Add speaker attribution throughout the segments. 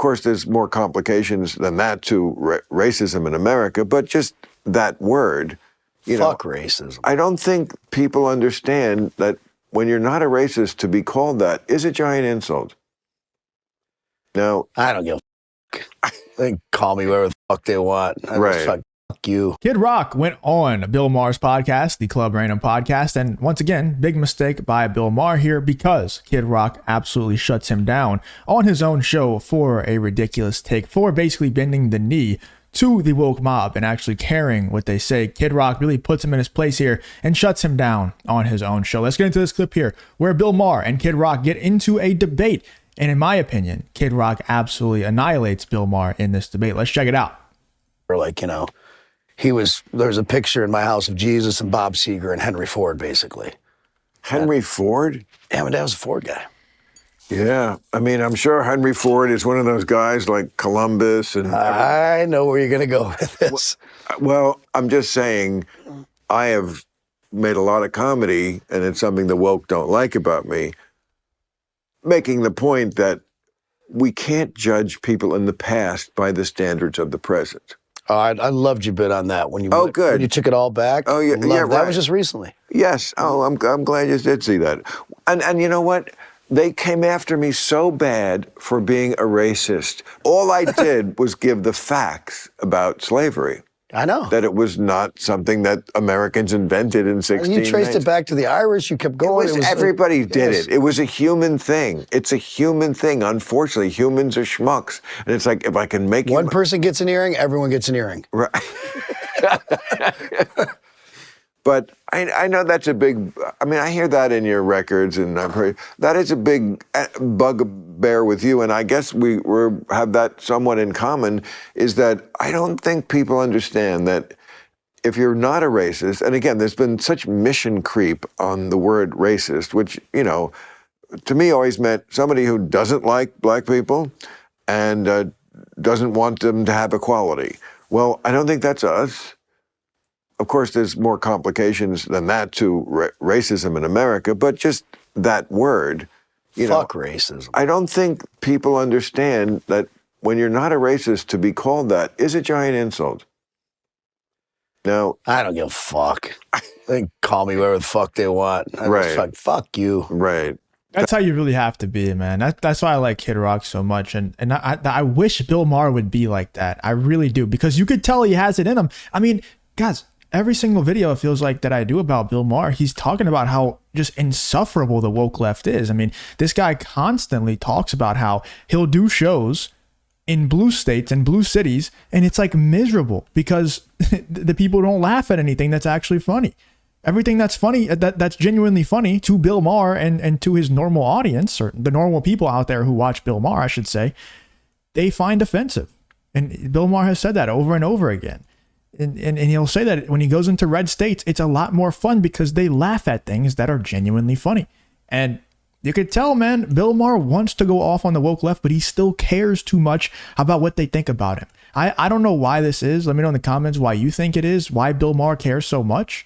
Speaker 1: course, there's more complications than that to racism in America, but just that word,
Speaker 2: Fuck racism.
Speaker 1: I don't think people understand that when you're not a racist, to be called that is a giant insult. Now,
Speaker 2: I don't give a fuck. They can call me whatever the fuck they want. Fuck you.
Speaker 3: Kid Rock went on Bill Maher's podcast, the Club Random podcast, and once again, big mistake by Bill Maher here because Kid Rock absolutely shuts him down on his own show for a ridiculous take, for basically bending the knee to the woke mob and actually caring what they say. Kid Rock really puts him in his place here and shuts him down on his own show. Let's get into this clip here where Bill Maher and Kid Rock get into a debate. And in my opinion, Kid Rock absolutely annihilates Bill Maher in this debate. Let's check it out.
Speaker 2: Or like, there's a picture in my house of Jesus and Bob Seger and Henry Ford, basically.
Speaker 1: Henry Ford?
Speaker 2: Yeah, my dad was a Ford guy.
Speaker 1: Yeah, I mean, I'm sure Henry Ford is one of those guys like Columbus and...
Speaker 2: I know where you're going to go with this.
Speaker 1: Well, I'm just saying, I have made a lot of comedy, and it's something the woke don't like about me, making the point that we can't judge people in the past by the standards of the present.
Speaker 2: Oh, I loved your bit on that when you
Speaker 1: good.
Speaker 2: When you took it all back.
Speaker 1: Oh, yeah, yeah, right.
Speaker 2: That was just recently.
Speaker 1: Yes. Oh, I'm glad you did see that. And you know what? They came after me so bad for being a racist. All I did was give the facts about slavery.
Speaker 2: I know.
Speaker 1: That it was not something that Americans invented in 1690.
Speaker 2: You traced it back to the Irish. You kept going.
Speaker 1: Everybody did it. It was a human thing. It's a human thing. Unfortunately, humans are schmucks. And it's like, if I can make
Speaker 2: one person gets an earring, everyone gets an earring.
Speaker 1: Right. But I know that's a big, I mean, I hear that in your records, and I've heard, that is a big bugbear with you, and I guess we have that somewhat in common, is that I don't think people understand that if you're not a racist, and again, there's been such mission creep on the word racist, which, to me always meant somebody who doesn't like black people and doesn't want them to have equality. Well, I don't think that's us. Of course, there's more complications than that to racism in America, but just that word,
Speaker 2: Fuck racism.
Speaker 1: I don't think people understand that when you're not a racist, to be called that is a giant insult. Now,
Speaker 2: I don't give a fuck. They can call me whatever the fuck they want. Fuck you.
Speaker 1: Right.
Speaker 3: That's how you really have to be, man. That's why I like Kid Rock so much. And I wish Bill Maher would be like that. I really do. Because you could tell he has it in him. I mean, guys, every single video it feels like that I do about Bill Maher, he's talking about how just insufferable the woke left is. I mean, this guy constantly talks about how he'll do shows in blue states and blue cities, and it's like miserable because the people don't laugh at anything that's actually funny. Everything that's funny, that's genuinely funny to Bill Maher and to his normal audience, or the normal people out there who watch Bill Maher, I should say, they find offensive. And Bill Maher has said that over and over again. And he'll say that when he goes into red states, it's a lot more fun because they laugh at things that are genuinely funny. And you could tell, man, Bill Maher wants to go off on the woke left, but he still cares too much about what they think about him. I don't know why this is. Let me know in the comments why you think it is, why Bill Maher cares so much.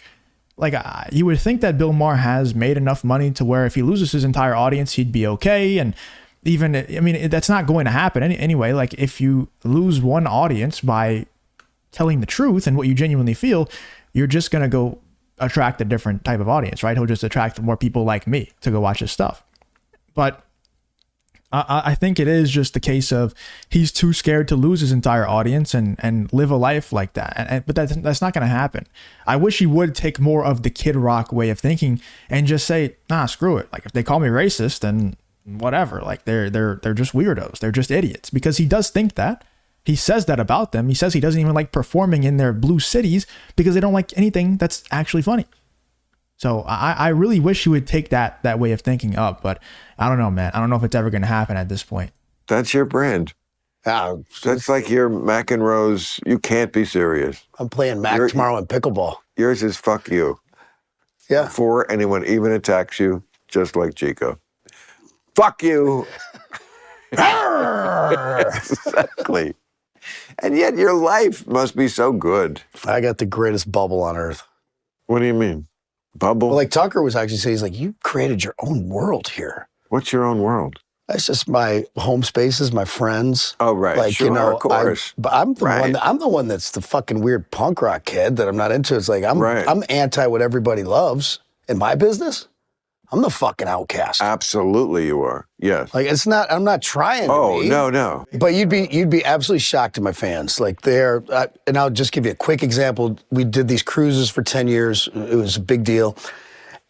Speaker 3: Like, you would think that Bill Maher has made enough money to where if he loses his entire audience, he'd be okay. And even, I mean, that's not going to happen anyway. Like, if you lose one audience by telling the truth and what you genuinely feel, you're just going to go attract a different type of audience, right? He'll just attract more people like me to go watch his stuff. But I think it is just the case of he's too scared to lose his entire audience and live a life like that. But that's not going to happen. I wish he would take more of the Kid Rock way of thinking and just say, nah, screw it. Like, if they call me racist, then whatever. Like, they're just weirdos. They're just idiots. Because he does think that. He says that about them. He says he doesn't even like performing in their blue cities because they don't like anything that's actually funny. So I really wish he would take that way of thinking up, but I don't know, man. I don't know if it's ever going to happen at this point.
Speaker 1: That's your brand. That's like your McEnroe's, you can't be serious.
Speaker 2: I'm playing Mac tomorrow in pickleball.
Speaker 1: Yours is fuck you.
Speaker 2: Yeah.
Speaker 1: Before anyone even attacks you, just like Chico. Fuck you. Exactly. And yet your life must be so good.
Speaker 2: I got the greatest bubble on earth.
Speaker 1: What do you mean? Bubble?
Speaker 2: Well, like Tucker was actually saying, he's like, you created your own world here.
Speaker 1: What's your own world?
Speaker 2: That's just my home spaces, my friends.
Speaker 1: Oh, right.
Speaker 2: Like,
Speaker 1: Sure, of course.
Speaker 2: but I'm the
Speaker 1: Right.
Speaker 2: one. I'm the one that's the fucking weird punk rock kid that I'm not into. It's like
Speaker 1: Right.
Speaker 2: I'm anti what everybody loves in my business. I'm the fucking outcast.
Speaker 1: Absolutely, you are. Yes.
Speaker 2: Like it's not. I'm not trying.
Speaker 1: Oh,
Speaker 2: to be,
Speaker 1: no.
Speaker 2: But you'd be absolutely shocked at my fans. Like they're, and I'll just give you a quick example. We did these cruises for 10 years. It was a big deal.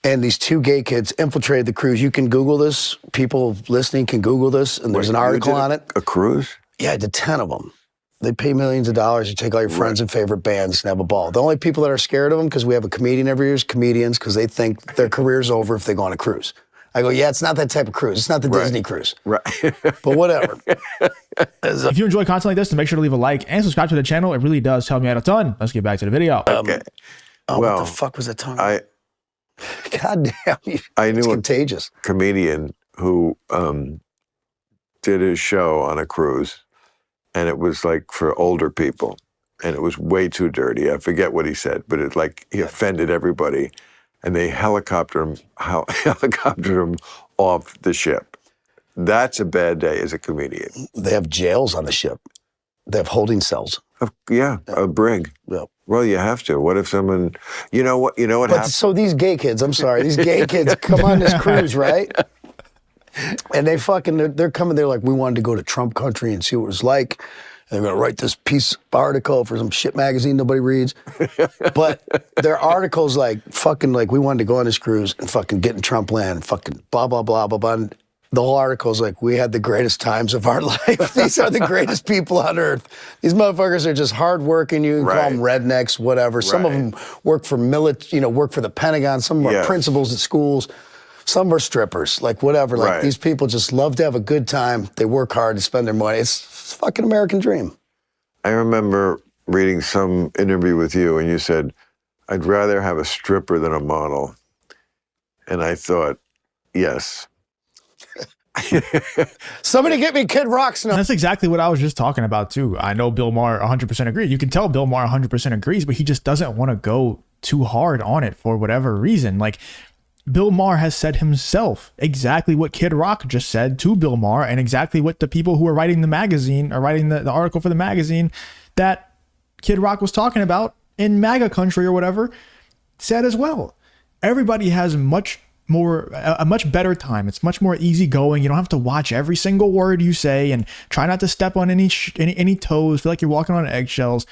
Speaker 2: And these two gay kids infiltrated the cruise. You can Google this. People listening can Google this, and there's an article on it.
Speaker 1: A cruise?
Speaker 2: Yeah, I did 10 of them. They pay millions of dollars. You take all your friends and favorite bands and have a ball. The only people that are scared of them, because we have a comedian every year, is comedians, because they think their career's over if they go on a cruise. I go, yeah, it's not that type of cruise. It's not the Disney cruise.
Speaker 1: Right.
Speaker 2: But whatever.
Speaker 3: If you enjoy content like this, then make sure to leave a like and subscribe to the channel. It really does help me out a ton. Let's get back to the video.
Speaker 1: Okay.
Speaker 2: Oh,
Speaker 1: Well,
Speaker 2: what the fuck was that tongue? God damn you.
Speaker 1: I knew
Speaker 2: It's
Speaker 1: a
Speaker 2: contagious.
Speaker 1: comedian who did his show on a cruise, and it was like for older people, and it was way too dirty. I forget what he said, but it's like he offended everybody, and they helicoptered him off the ship. That's a bad day as a comedian.
Speaker 2: They have jails on the ship. They have holding cells.
Speaker 1: Yeah, a brig.
Speaker 2: Yeah.
Speaker 1: Well, you have to. What if someone, you know what
Speaker 2: But
Speaker 1: happens?
Speaker 2: so these gay kids, I'm sorry, these gay kids come on this cruise, right? And they fucking, they're coming, they're like, we wanted to go to Trump country and see what it was like. And they're going to write this piece of article for some shit magazine nobody reads. But their article's like, fucking like, we wanted to go on this cruise and fucking get in Trump land, fucking blah, blah, blah, blah, blah. And the whole article's like, we had the greatest times of our life. These are the greatest people on earth. These motherfuckers are just hardworking. You can call them rednecks, whatever. Some of them work for work for the Pentagon. Some are principals at schools. Some are strippers, like whatever. Like these people just love to have a good time. They work hard to spend their money. It's a fucking American dream.
Speaker 1: I remember reading some interview with you, and you said, I'd rather have a stripper than a model. And I thought, yes.
Speaker 2: Somebody get me Kid Rock's number.
Speaker 3: That's exactly what I was just talking about too. I know Bill Maher 100% agrees. You can tell Bill Maher 100% agrees, but he just doesn't want to go too hard on it for whatever reason. Like Bill Maher has said himself exactly what Kid Rock just said to Bill Maher, and exactly what the people who are writing the magazine or writing the article for the magazine that Kid Rock was talking about in MAGA country or whatever said as well. Everybody has a much better time. It's much more easygoing. You don't have to watch every single word you say and try not to step on any toes. Feel like you're walking on eggshells.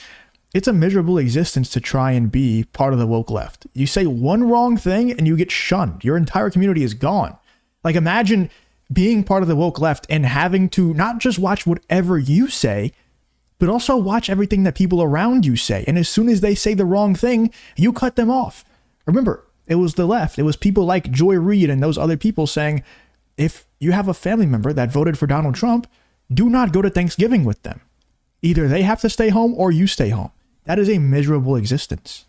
Speaker 3: It's a miserable existence to try and be part of the woke left. You say one wrong thing and you get shunned. Your entire community is gone. Like imagine being part of the woke left and having to not just watch whatever you say, but also watch everything that people around you say. And as soon as they say the wrong thing, you cut them off. Remember, it was the left. It was people like Joy Reid and those other people saying, if you have a family member that voted for Donald Trump, do not go to Thanksgiving with them. Either they have to stay home or you stay home. That is a miserable existence.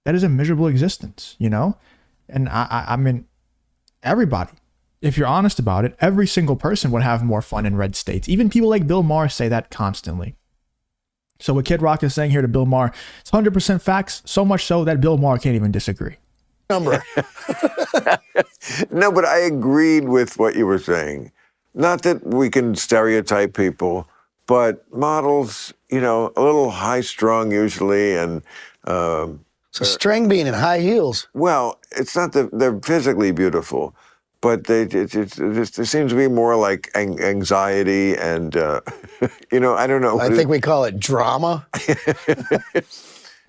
Speaker 3: That is a miserable existence, you know? And I mean, everybody, if you're honest about it, every single person would have more fun in red states. Even people like Bill Maher say that constantly. So what Kid Rock is saying here to Bill Maher, it's 100% facts, so much so that Bill Maher can't even disagree.
Speaker 2: Number.
Speaker 1: No, but I agreed with what you were saying. Not that we can stereotype people, but models, you know, a little high-strung usually, and
Speaker 2: So string bean and high heels.
Speaker 1: well, it's not that they're physically beautiful, but there seems to be more like anxiety and, you know, I don't know.
Speaker 2: I think we call it drama.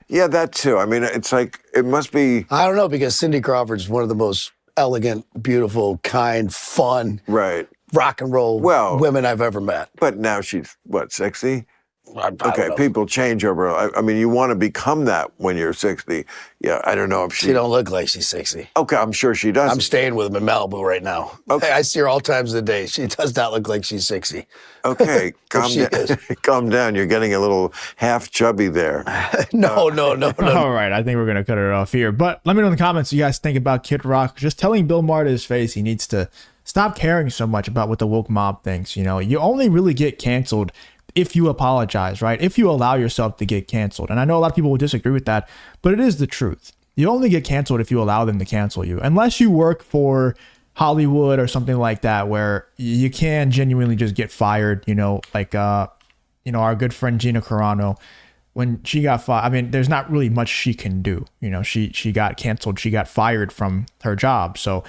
Speaker 1: Yeah, that too. I mean, it's like, it must be.
Speaker 2: I don't know, because Cindy Crawford's one of the most elegant, beautiful, kind, fun,
Speaker 1: Right.
Speaker 2: rock and roll women I've ever met.
Speaker 1: But now she's, what, 60?
Speaker 2: I don't
Speaker 1: Okay,
Speaker 2: know.
Speaker 1: people change over. I mean, you want to become that when you're 60. Yeah, I don't know if
Speaker 2: She don't look like she's 60.
Speaker 1: Okay, I'm sure she does.
Speaker 2: I'm staying with him in Malibu right now.
Speaker 1: Okay.
Speaker 2: I see her all times of the day. She does not look like she's 60.
Speaker 1: Okay, calm
Speaker 2: she
Speaker 1: down.
Speaker 2: is.
Speaker 1: Calm down. You're getting a little half chubby there.
Speaker 2: No.
Speaker 3: All right, I think we're going to cut it off here. But let me know in the comments what you guys think about Kid Rock. Just telling Bill Maher to his face he needs to stop caring so much about what the woke mob thinks. You know, you only really get canceled if you apologize, right? If you allow yourself to get canceled. And I know a lot of people will disagree with that, but it is the truth. You only get canceled if you allow them to cancel you. Unless you work for Hollywood or something like that, where you can genuinely just get fired, like, our good friend Gina Carano, when she got fired, I mean, there's not really much she can do. She got canceled. She got fired from her job. So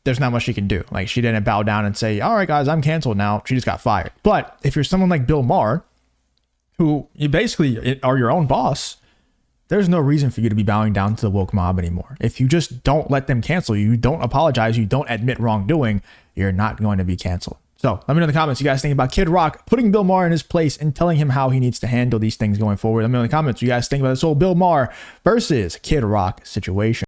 Speaker 3: there's not much she can do. Like, she didn't bow down and say, all right, guys, I'm canceled now. She just got fired. But if you're someone like Bill Maher, who you basically are your own boss, there's no reason for you to be bowing down to the woke mob anymore. If you just don't let them cancel you, you don't apologize, you don't admit wrongdoing, you're not going to be canceled. So let me know in the comments what you guys think about Kid Rock putting Bill Maher in his place and telling him how he needs to handle these things going forward. Let me know in the comments what you guys think about this whole Bill Maher versus Kid Rock situation.